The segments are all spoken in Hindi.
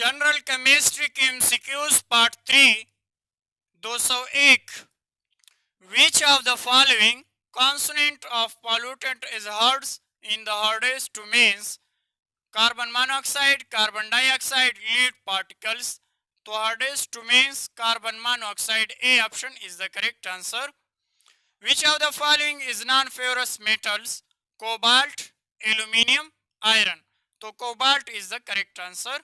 जनरल केमिस्ट्री के MCQs part 3 201 which of the following consonant of pollutant is hard in the hardest to means carbon monoxide, carbon dioxide, lead particles. तो hardest to means carbon monoxide. A option is the correct answer. Which of the following is non-ferrous metals? Cobalt, aluminium, iron. तो cobalt is the correct answer.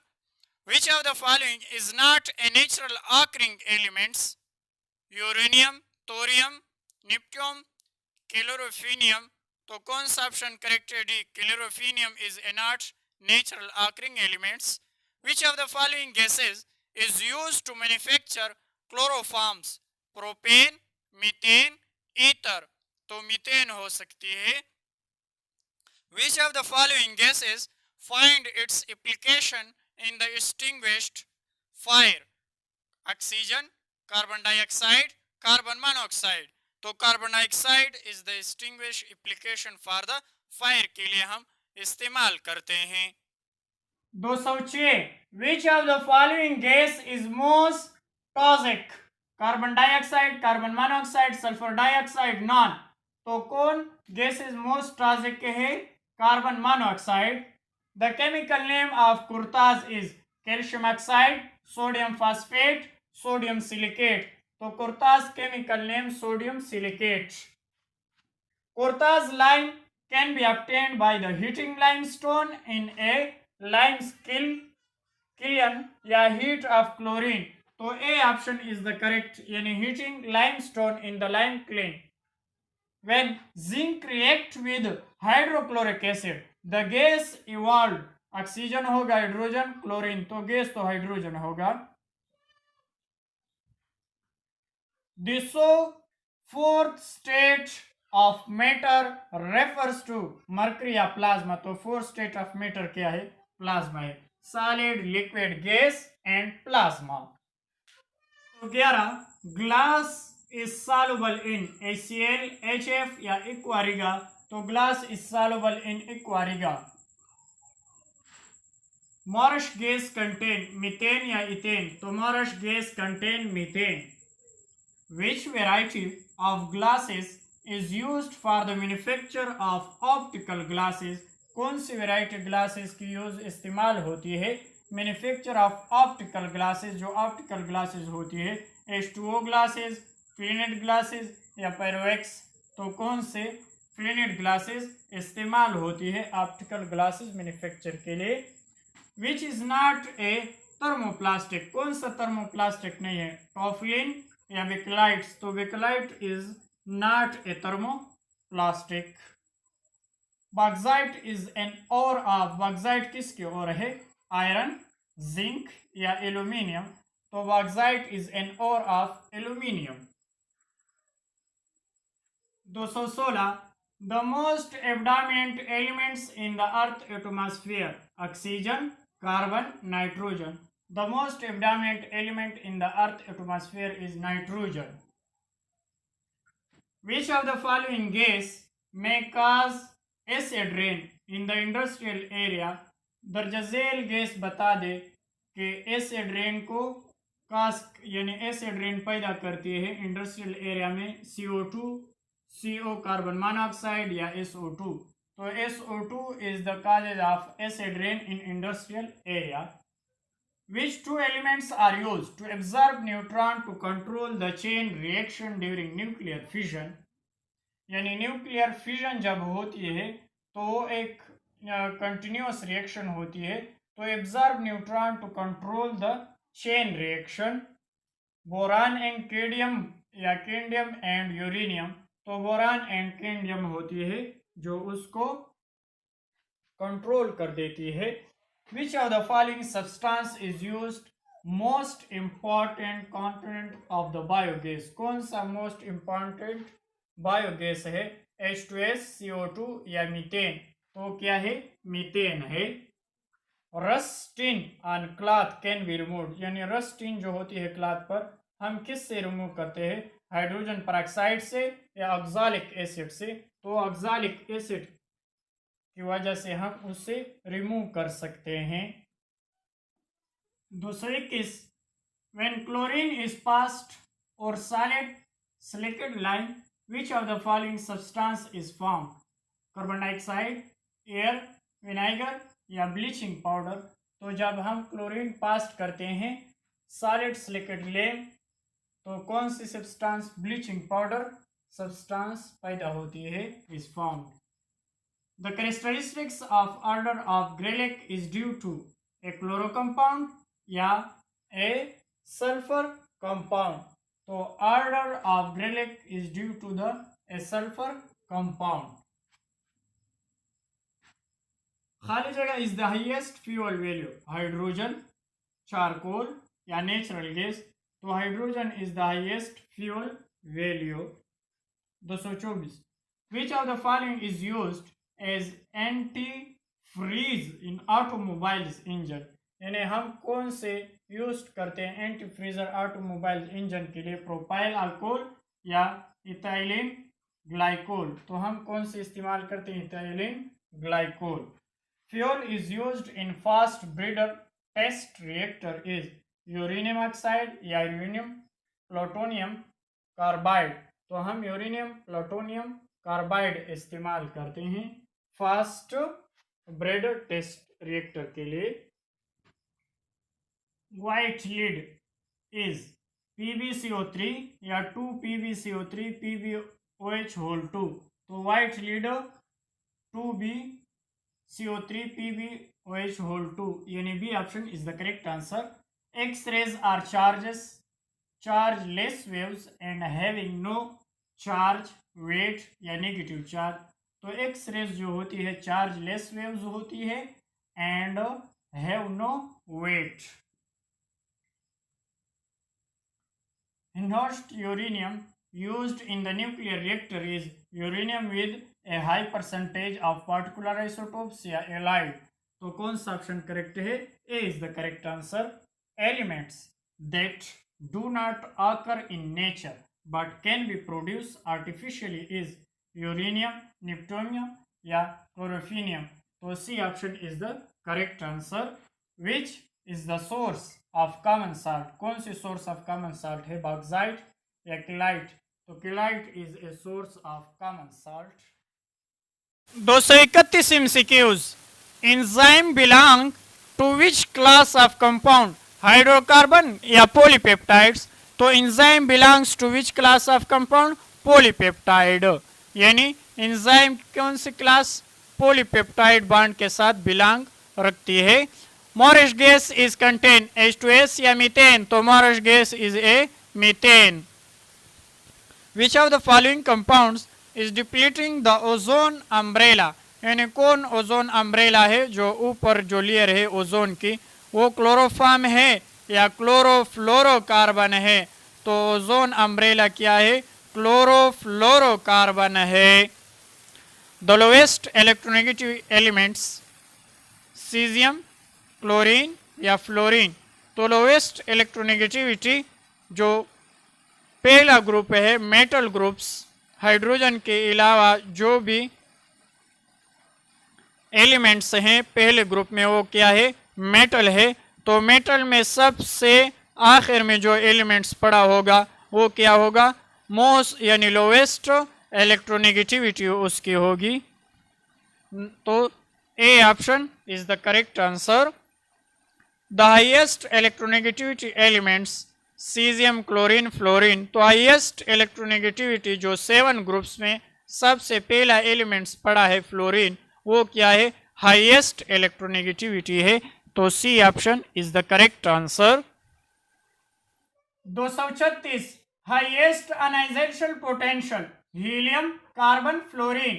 Which of the following is not a natural occurring elements? Uranium, thorium, neptunium, californium. तो कौन सा ऑप्शन करेक्ट है? D, californium is a not natural occurring elements. Which of the following gases is used to manufacture chloroforms? Propane, methane, ether. तो मीथेन हो सकती है. Which of the following gases find its application in the extinguished fire? Oxygen, carbon dioxide, carbon monoxide. तो carbon dioxide is the extinguish application for the fire के लिए हम इस्तेमाल करते हैं. 206 which of the following gas is most toxic? Carbon dioxide, carbon monoxide, sulphur dioxide, none. तो कौन गैस इज मोस्ट टॉक्सिक है? Carbon monoxide. The chemical name of कुर्ताज is calcium oxide, sodium phosphate, sodium silicate. तो कुर्ताज केमिकल नेम सोडियम सिलिकेट. कुर्ताज lime can be obtained by the heating limestone in a kiln या heat of chlorine. तो A option is the correct, यानी heating limestone in the lime kiln. When zinc react with hydrochloric acid, the gas evolved. Oxygen होगा, हाइड्रोजन, क्लोरीन. तो गैस तो हाइड्रोजन होगा. The fourth state of matter refers to mercury या प्लाज्मा. तो fourth state of matter क्या है? प्लाज्मा है. Solid, liquid, gas and plasma. तो 11 glass is soluble in HCl, HF या एक्वारिगा. तो glass is soluble in aqua regia. Marsh gas contain methane या इथेन. तो marsh gas contain methane. Which variety of glasses is used for the manufacture of optical glasses? कौन सी वैरायटी ग्लासेस की यूज इस्तेमाल होती है मैन्युफैक्चर ऑफ ऑप्टिकल ग्लासेस? जो ऑप्टिकल ग्लासेस होती है H2O ग्लासेस, फ्लिनेट ग्लासेस या पैरोवेक्स. तो कौन से फ्लिनेट ग्लासेस इस्तेमाल होती है ऑप्टिकल ग्लासेस मैन्युफैक्चर के लिए? Which is not a thermoplastic. कौन सा थर्मोप्लास्टिक नहीं है? टॉफलिन या बेकलाइट्स. तो bakelite is not a thermoplastic. Bauxite is an ore of. Bauxite किसकी ओर है? आयरन, जिंक या एल्यूमिनियम. तो bauxite is an ore of aluminium. 216 the most abundant elements in the earth atmosphere? Oxygen, carbon, nitrogen. The most abundant element in the earth atmosphere is nitrogen. Which of the following gas may cause acid rain in the industrial area? दर्ज झेल गैस बता दे कि एसिड रेन को कास यानी एसिड रेन पैदा करती है इंडस्ट्रियल एरिया में. CO2, CO कार्बन मोनोऑक्साइड या SO2. तो SO2 is the causes of acid rain in industrial area. Which two elements are used to absorb neutron to control the chain reaction during nuclear fission? यानी न्यूक्लियर फिजन जब होती है तो एक कंटिन्यूस रिएक्शन होती है. तो absorb neutron to control the chain reaction. Boron and cadmium या केंडियम एंड यूरेनियम. तो बोरान एंड केंडियम होती है जो उसको कंट्रोल कर देती है. Which of the following substance is used most important component of the biogas? कौन सा most important बायोगैस है? H2S, CO2 या मीथेन. तो क्या है? मीथेन है. Rusting on cloth can be removed. यानी रस्टिन जो होती है क्लॉथ पर हम किस से रिमूव करते हैं? हाइड्रोजन पेरोक्साइड से या ऑक्सैलिक एसिड से. तो ऑक्सैलिक एसिड की वजह से हम उसे रिमूव कर सकते हैं. 221 when chlorine is passed or solid silicated lime which of the following substance is formed? Carbon dioxide, air, vinegar या ब्लीचिंग पाउडर। तो जब हम क्लोरीन पास करते हैं सॉलिड सिलिकेट लेम तो कौन सी सब्सटेंस, ब्लीचिंग पाउडर सब्सटेंस पैदा होती है, is formed. The characteristics of order of Grelec is due to a chloro compound या a sulfur compound। तो order of Grelec is due to the a sulfur compound। खाली जगह is the highest fuel value, hydrogen, charcoal या नेचुरल गैस। तो hydrogen is the highest fuel value। 224 which of the following is used as anti freeze in automobiles engine. यानी हम कौन से यूज करते हैं एंटी फ्रीजर ऑटोमोबाइल इंजन के लिए, प्रोपाइल अल्कोहल या इथाइलिन ग्लाइकोल। तो हम कौन से इस्तेमाल करते हैं, ethylene glycol. Fuel is used in fast breeder test reactor is uranium oxide या यूरेनियम प्लूटोनियम कार्बाइड। तो हम यूरेनियम प्लूटोनियम कार्बाइड इस्तेमाल करते हैं फास्ट ब्रेडर टेस्ट रिएक्टर के लिए। व्हाइट लीड इज PbCO3 या 2PbCO3 PbOH होल 2। तो white lead 2BCO3 PbOH whole 2 यानी B option is the correct answer. X rays are chargeless waves and having no charge, weight या नेगेटिव चार्ज। तो एक्स रेज जो होती है चार्जलेस वेव्स होती है and have no weight. Enhanced uranium used in the nuclear reactor is uranium with a high percentage of particular isotopes या alloy। तो कौन सा ऑप्शन करेक्ट है, A is the correct answer. Elements that do not occur in nature but can be produced artificially is uranium, neptunium या chlorophenium। तो C option is the correct answer. Which is the source of common salt. कौन सी सोर्स ऑफ कॉमन साल्ट है, बॉक्साइट या क्लाइट। तो क्लाइट is a source of common salt. 231 MCQs enzyme belong to which class of compound, hydrocarbon या पॉलीपेप्टाइड्स। तो enzyme belongs to which class of compound, polypeptide. यानी एंजाइम कौन सी क्लास, पॉलीपेप्टाइड बॉन्ड के साथ बिलोंग रखती है। Morris gas is contained H2S या मीथेन। तो Morris gas is a methane। Which of the following compounds is depleting the ozone umbrella। यानी कौन ओजोन अम्ब्रेला है, जो ऊपर जो लेयर है ओजोन की, वो क्लोरोफॉर्म है या क्लोरोफ्लोरोकार्बन है। तो ओजोन अम्ब्रेला क्या है, क्लोरोफ्लोरोकार्बन है। The lowest electronegative elements caesium, chlorine या फ्लोरीन। तो लोएस्ट इलेक्ट्रोनेगेटिविटी जो पहला ग्रुप है मेटल ग्रुप्स, हाइड्रोजन के अलावा जो भी एलिमेंट्स हैं पहले ग्रुप में वो क्या है, मेटल है। तो मेटल में सबसे आखिर में जो एलिमेंट्स पड़ा होगा वो क्या होगा, मोस्ट यानी लोएस्ट इलेक्ट्रोनेगेटिविटी उसकी होगी। तो A option is the correct answer. The highest electronegativity elements caesium, chlorine, fluorine. तो हाईएस्ट इलेक्ट्रोनेगेटिविटी जो 7 ग्रुप्स में सबसे पहला एलिमेंट्स पड़ा है फ्लोरीन, वो क्या है, हाईएस्ट इलेक्ट्रोनेगेटिविटी है। तो C option is the correct answer. 236 highest ionization potential helium, carbon, fluorine.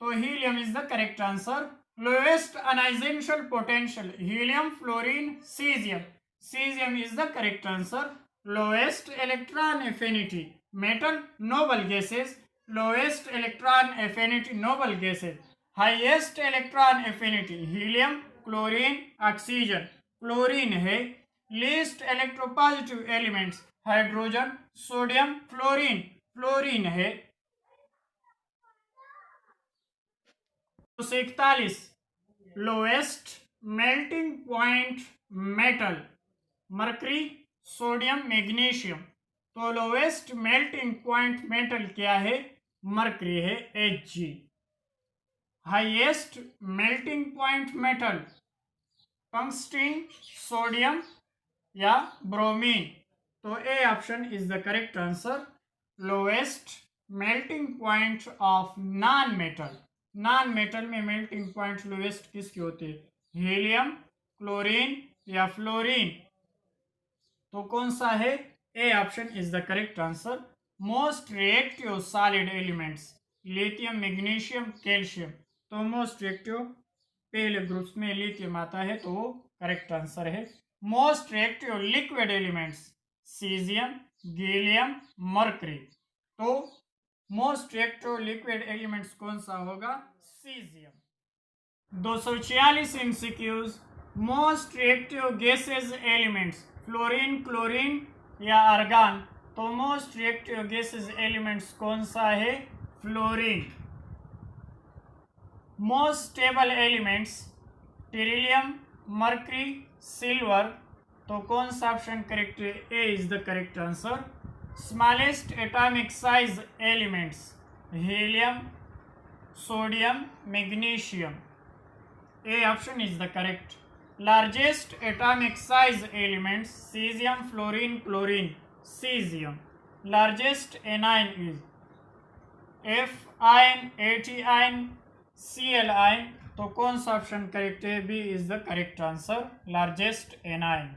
तो helium is the correct answer. Lowest ionization potential helium, fluorine, caesium. Caesium is the correct answer. Lowest electron affinity metal, noble gases. Lowest electron affinity noble gases. Highest electron affinity helium, chlorine, oxygen. Chlorine है। Least electropositive elements hydrogen, sodium, fluorine. Fluorine है। 241 lowest melting point metal mercury, sodium, magnesium. तो लोवेस्ट मेल्टिंग पॉइंट मेटल क्या है? मरकरी है, Hg। Highest melting point metal tungsten, sodium या ब्रोमीन। तो A option is the correct answer. Lowest melting point of non metal, non metal में मेल्टिंग पॉइंट लोएस्ट किसकी होती है? हीलियम, क्लोरीन या फ्लोरीन। तो कौन सा है? A option is the correct answer. Most reactive solid elements lithium, magnesium, calcium. तो मोस्ट रिएक्टिव पहले ग्रुप्स में लिथियम आता है, तो वो करेक्ट आंसर है। Most reactive liquid elements caesium, gallium, mercury. तो मोस्ट रिएक्टिव लिक्विड एलिमेंट्स कौन सा होगा? Caesium. 246 MCQs. Most reactive gaseous elements fluorine, chlorine या आर्गन। तो मोस्ट रिएक्टिव गैसेज एलिमेंट्स कौन सा है? Fluorine. Most stable elements tellurium, mercury, silver. तो कौन सा ऑप्शन करेक्ट है? A is the correct answer. Smallest atomic size elements helium, sodium, magnesium. A option is the correct. Largest atomic size elements caesium, fluorine, chlorine, caesium. Largest anion is F ion, AT ion, Cl ion. तो कौन सा ऑप्शन करेक्ट है? B is the correct answer, largest anion.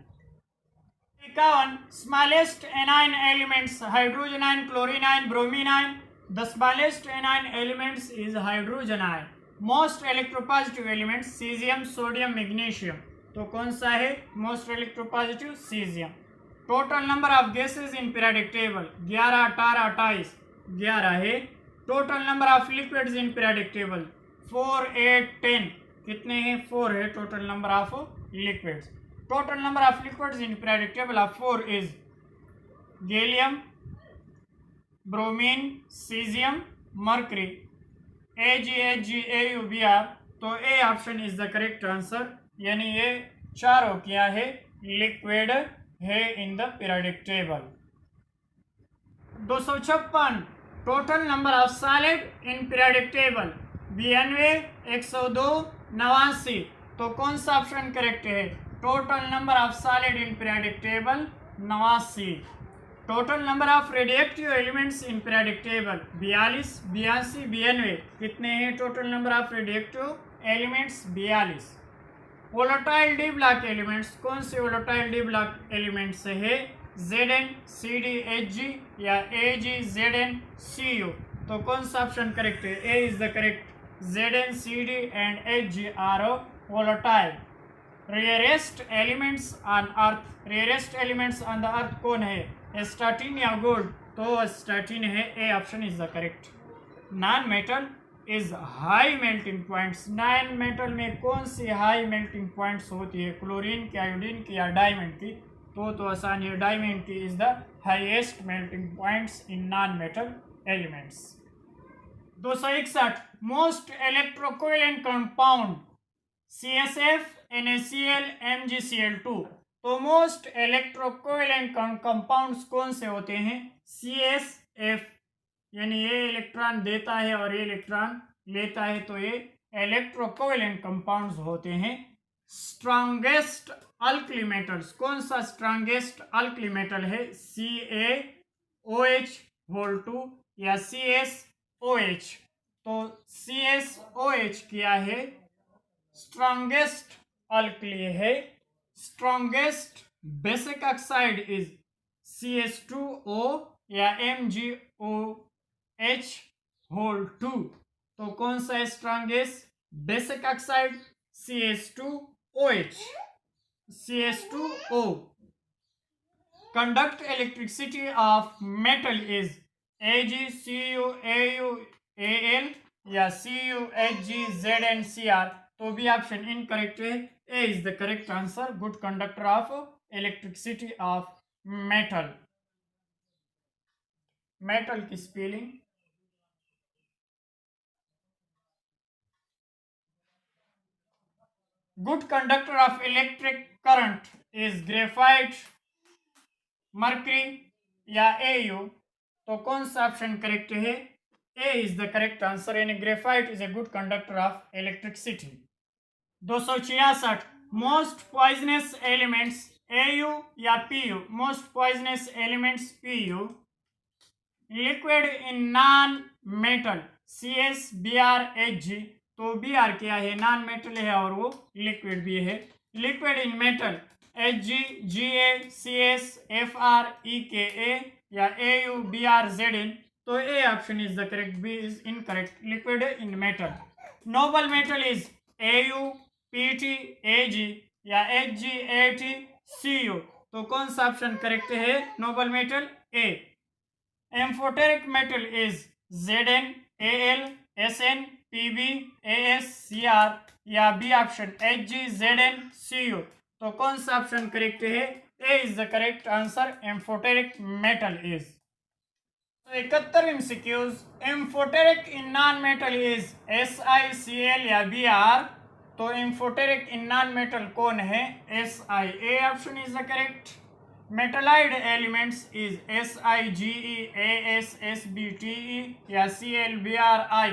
51 smallest anion elements hydrogen ion, chlorine ion, bromine ion. The smallest anion elements is hydrogen ion. Most electropositive elements caesium, sodium, magnesium. तो कौन सा है most electropositive? Caesium. Total number of gases in periodic table 11, 18, 28। 11 है। Total number of liquids in periodic table 4, 8, 10। कितने हैं? 4 है total number of liquids. Total number of liquids in periodic table of 4 is gallium, bromine, caesium, mercury, Ag, Hg, Au, Br। तो A option is the correct answer, यानी ये चारों क्या है? लिक्विड है in the periodic table. 256 total number of solid in periodic table 92, 102, 89। तो कौन सा ऑप्शन करेक्ट है? Total number of solid in periodic table 89। Total number of radioactive elements in periodic table 42, 82, 92। कितने हैं total number of radioactive elements? 42। Volatile D block elements कौन से वोलेटाइल डी ब्लॉक एलिमेंट्स है? Zn, Cd, Hg या Ag, Zn, Cu। तो कौन सा ऑप्शन करेक्ट है? A is the correct. Zn, Cd and Hg are volatile। Rarest elements on earth, rarest elements on the earth कौन है? स्टार्टिन या गोल्ड? तो स्टार्टिन है, A option is the correct. Non metal is high melting points. Non metal में कौन सी हाई मेल्टिंग पॉइंट्स होती है? क्लोरीन की, आयोडीन की या डायमंड की? तो आसान है, डायमंड की is the highest melting points in non metal elements. 261 most electrocovalent compound CSF, NaCl, MgCl2। तो मोस्ट इलेक्ट्रोकोवेलेंट कंपाउंड्स कौन से होते हैं? CSF, यानी ये इलेक्ट्रॉन देता है और ये इलेक्ट्रॉन लेता है, तो ये इलेक्ट्रोकोवेलेंट कंपाउंड्स होते हैं। स्ट्रॉन्गेस्ट अल्कली मेटल्स कौन सा स्ट्रॉन्गेस्ट अल्कली मेटल है? CaOH2 या CSOH। तो CSOH क्या है? स्ट्रॉन्गेस्ट अल्कली है। Strongest basic oxide is CH2O या MgOH2। तो कौन सा है strongest basic oxide? CH2OH, CH2O। conduct electricity of metal is Ag, Cu, Au, Al या Cu, Hg, Zn, Cr। तो भी ऑप्शन इनकरेक्ट है, A is the correct answer. Good conductor of electricity of metal. Metal की spelling good conductor of electric current is graphite, mercury या एयू, तो कौन सा ऑप्शन करेक्ट है? A is the correct answer, यानी graphite is a good conductor of electricity. 266 most poisonous elements A U या P U. Most poisonous elements P U, liquid in non metal CS Br Hg, तो Br क्या है? नॉन मेटल है और वो लिक्विड भी है। Liquid in metal Hg Ga CS Fr Eka या Au Br Zn, तो A option is the correct, B is incorrect. Liquid in metal. Noble metal is Au Pt Ag या Hg At Cu, तो कौन सा ऑप्शन करेक्ट है? Noble metal A. Amphoteric metal is Zn Al Sn Pb As Cr या B option Hg Zn Cu, तो कौन सा ऑप्शन करेक्ट है? A is the correct answer, amphoteric metal is. 71 MCQs, amphoteric in non metal is SiCl या Br, तो एम्फोटेरिक इन नॉन मेटल कौन है? Si, A option is the correct. Metalloid elements is SiGe As SbTe या ClBrI,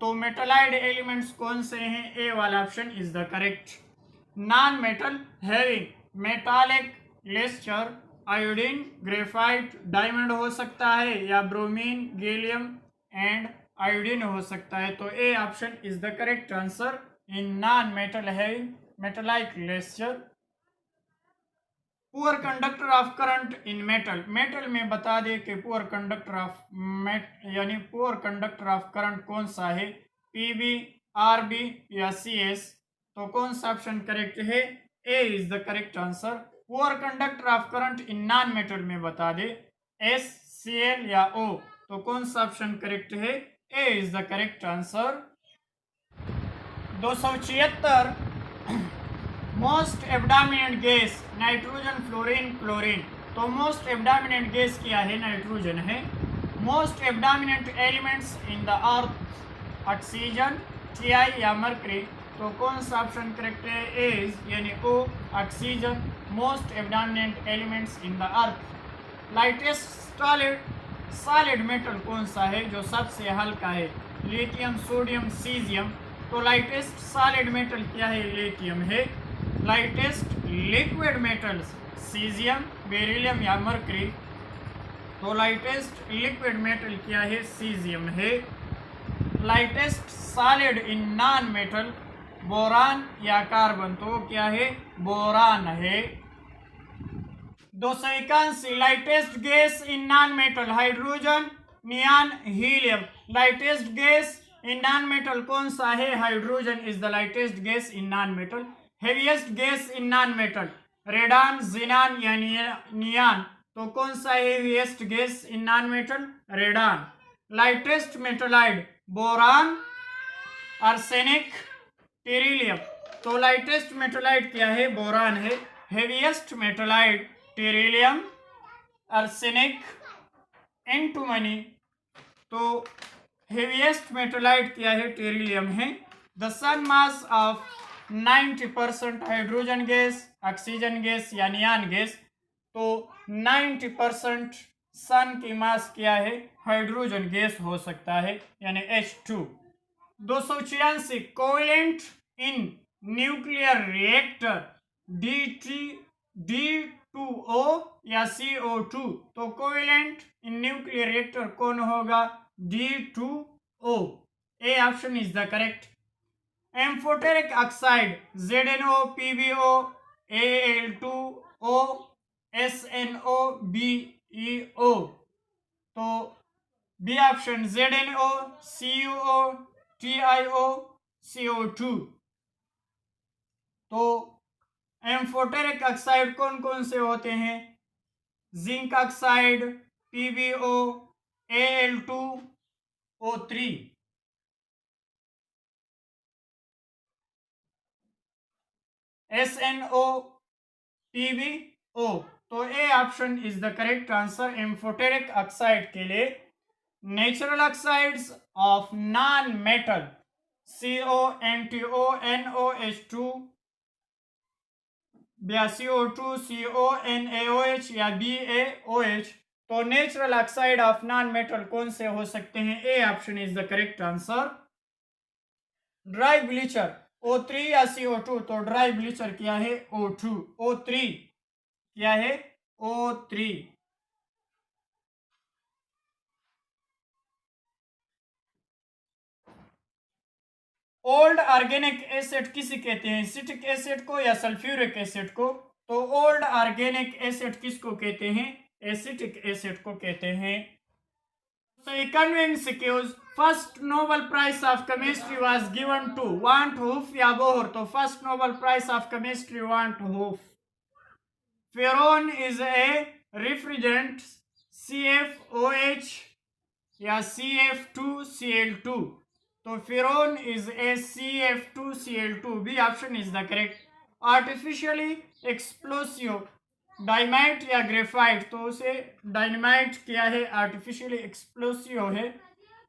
तो मेटलाइड एलिमेंट्स कौन से हैं? ए वाला option is the correct. Non metal having metallic lustre, iodine, graphite, diamond हो सकता है या ब्रोमीन, गैलियम एंड आयोडीन हो सकता है, तो A option is the correct answer in non metal having metallic lustre. Poor conductor of current in metal, metal में बता दे कि पुअर कंडक्टर ऑफ यानी पुअर कंडक्टर ऑफ करंट कौन सा है? Pb, Rb या CS, तो कौन सा ऑप्शन करेक्ट है? A is the correct answer. Poor conductor of current in non metal में बता दे S, Cl या O, तो कौन सा ऑप्शन करेक्ट है? A is the correct answer. 276 most abundant gas nitrogen, fluorine, chlorine, तो मोस्ट एब्डामिनेंट गैस क्या है? नाइट्रोजन है। Most abundant elements in the earth, oxygen, Ti या मर्करी, तो कौन सा ऑप्शन करेक्ट है? ए यानी O, oxygen most abundant elements in the earth. Lightest solid metal कौन सा है जो सबसे हल्का है? लिथियम, सोडियम, सीजियम, तो लाइटेस्ट सॉलिड मेटल क्या है? लिथियम है। Lightest liquid metals caesium, beryllium या मर्करी, तो लाइटेस्ट लिक्विड मेटल क्या है? सीजियम है। Lightest solid in non metal boron या कार्बन, तो क्या है? बोरान है। 281 lightest gas in non metal hydrogen, neon, helium, lightest gas in non metal कौन सा है? Hydrogen is the lightest gas in non metal. Heaviest gas in non metal radon, xenon या नियॉन, तो कौन सा heaviest gas in non metal? Radon. Lightest metalloid boron, arsenic, tellurium, तो लाइटेस्ट मेटलाइड क्या है? बोरान है। Heaviest metalloid tellurium, arsenic, antimony, तो हेवीएस्ट मेटलाइड क्या है? टेरिलियम है। The sun mass of 90% hydrogen gas, oxygen gas या नियॉन गैस, तो 90% सन की मास क्या है? हाइड्रोजन गैस हो सकता है, यानी H2। 286 covalent in nuclear reactor D2O या CO2, तो कोवेलेंट इन न्यूक्लियर रिएक्टर कौन होगा? D2O, A option is the correct. Amphoteric oxide ZnO, PbO, Al2O, SnO, BeO, तो B option ZnO, CuO, TiO, CO2, तो एम्फोटेरिक ऑक्साइड कौन कौन से होते हैं? Zinc oxide, PbO, Al2O3, SnO, PbO, तो A option is the correct answer amphoteric oxide के लिए। Natural oxides of non metal CO, NTO, NOH2, या CO2, CONaOH या BaOH। तो natural oxide of non metal कौन से हो सकते हैं? A option is the correct answer. Dry bleacher O3 या CO2? तो ड्राई ब्लीचर क्या है? O2। O3 क्या है? O3। ओल्ड ऑर्गेनिक एसिड किसे कहते हैं? सिट्रिक एसिड को या सल्फ्यूरिक एसिड को? तो ओल्ड ऑर्गेनिक एसिड किसको कहते हैं? एसिटिक एसिड को कहते हैं। So economics accused first Nobel Prize of Chemistry was given to Want Hoof या बोहर? तो first Nobel prize of chemistry Van't Hoff. Freon is a refrigerant CFOH या CF2Cl2? तो freon is a CF2Cl2। B option is the correct. Artificially explosive dynamite या ग्रेफाइट? तो उसे डायनामाइट क्या है? आर्टिफिशियली एक्सप्लोसिव है।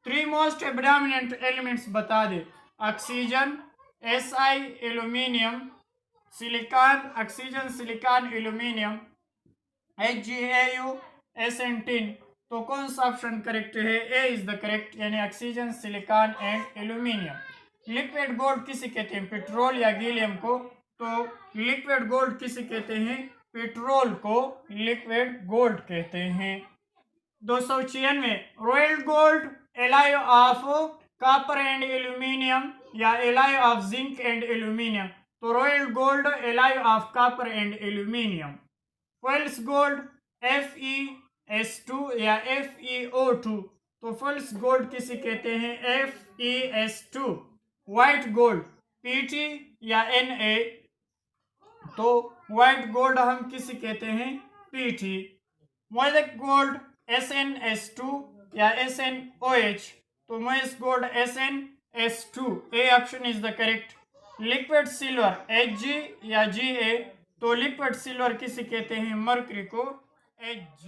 थ्री मोस्ट प्रेडोमिनेंट एलिमेंट्स बता दे। Oxygen, Si, aluminium, silicon. Oxygen, silicon, aluminium, HgAu, SN10। तो कौन सा ऑप्शन करेक्ट है? ए इज द करेक्ट, यानी oxygen, silicon and aluminium. Liquid gold किसे कहते हैं? पेट्रोल या गैलियम को? तो लिक्विड गोल्ड किसे कहते हैं? पेट्रोल को लिक्विड गोल्ड कहते हैं। 296 royal gold alloy of copper and aluminium या alloy of zinc and aluminium? तो royal gold alloy of copper and aluminium. False gold FeS2 या FeO2? तो फॉल्स गोल्ड किसे कहते हैं? FeS2। व्हाइट गोल्ड Pt या Na? तो व्हाइट गोल्ड हम किसे कहते हैं? Pt। मोज़ेक गोल्ड SnS2 या SnOH? तो mosaic gold SnS2। A option is the correct. Liquid silver Hg या Ga? तो लिक्विड सिल्वर किसे कहते हैं? मर्करी को Hg।